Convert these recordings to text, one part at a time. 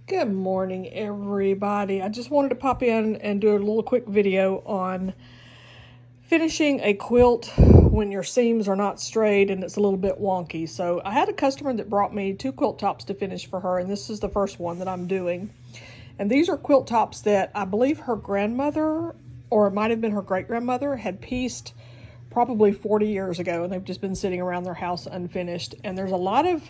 Good morning, everybody. I just wanted to pop in and do a little quick video on finishing a quilt when your seams are not straight and it's a little bit wonky. So I had a customer that brought me 2 quilt tops to finish for her, and this is the first one that I'm doing. And these are quilt tops that I believe her grandmother, or it might have been her great-grandmother, had pieced probably 40 years ago, and they've just been sitting around their house unfinished. And there's a lot of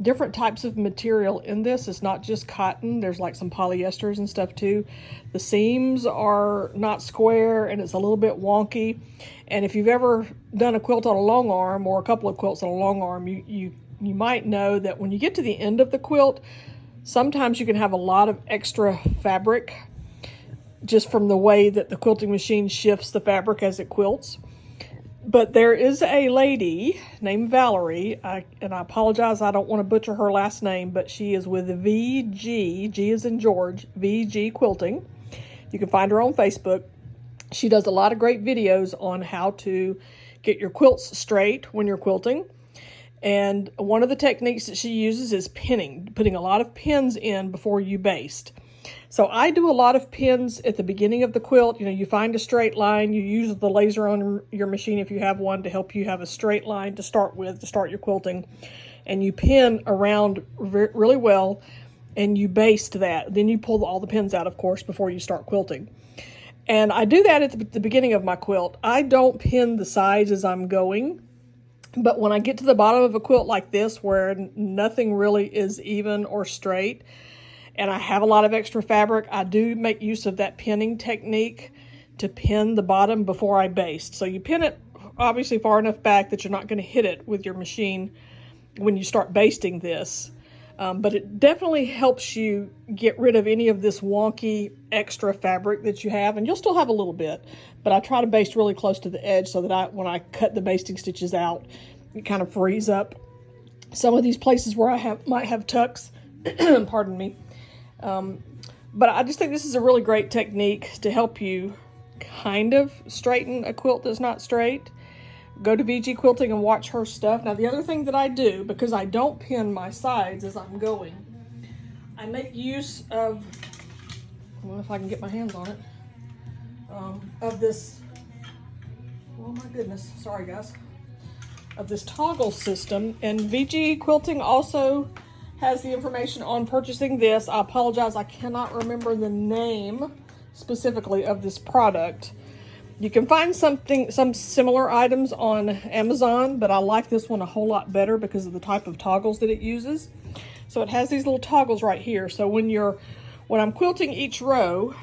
different types of material in this. It's not just cotton. There's like some polyesters and stuff too. The seams are not square and it's a little bit wonky. And if you've ever done a quilt on a long arm or a couple of quilts on a long arm, you might know that when you get to the end of the quilt, sometimes you can have a lot of extra fabric just from the way that the quilting machine shifts the fabric as it quilts. But there is a lady named Valerie, and I apologize, I don't want to butcher her last name, but she is with VG, G is in George, VG Quilting. You can find her on Facebook. She does a lot of great videos on how to get your quilts straight when you're quilting. And one of the techniques that she uses is pinning, putting a lot of pins in before you baste. So I do a lot of pins at the beginning of the quilt. You know, you find a straight line, you use the laser on your machine if you have one to help you have a straight line to start with, to start your quilting. And you pin around really well and you baste that. Then you pull all the pins out, of course, before you start quilting. And I do that at the beginning of my quilt. I don't pin the sides as I'm going. But when I get to the bottom of a quilt like this, where nothing really is even or straight, and I have a lot of extra fabric, I do make use of that pinning technique to pin the bottom before I baste. So you pin it obviously far enough back that you're not going to hit it with your machine when you start basting this. But it definitely helps you get rid of any of this wonky extra fabric that you have. And you'll still have a little bit, but I try to baste really close to the edge so that when I cut the basting stitches out, it kind of frees up some of these places where I might have tucks. Pardon me. But I just think this is a really great technique to help you kind of straighten a quilt that's not straight. Go to VG Quilting and watch her stuff. Now, the other thing that I do, because I don't pin my sides as I'm going, I make use of, I don't know if I can get my hands on it, of this, oh my goodness, sorry guys, of this toggle system. And VG Quilting also has the information on purchasing this. I apologize, I cannot remember the name specifically of this product. You can find some similar items on Amazon, but I like this one a whole lot better because of the type of toggles that it uses. So it has these little toggles right here. So when I'm quilting each row,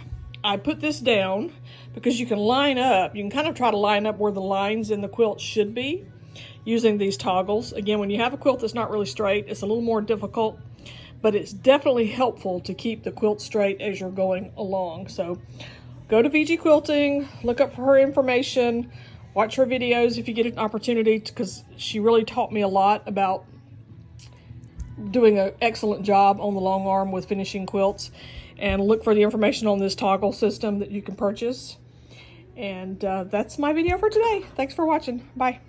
I put this down because you can kind of try to line up where the lines in the quilt should be using these toggles. Again, when you have a quilt that's not really straight, it's a little more difficult, but it's definitely helpful to keep the quilt straight as you're going along. So go to VG Quilting, look up for her information, watch her videos if you get an opportunity, because she really taught me a lot about doing an excellent job on the long arm with finishing quilts. And look for the information on this toggle system that you can purchase. And that's my video for today. Thanks for watching. Bye.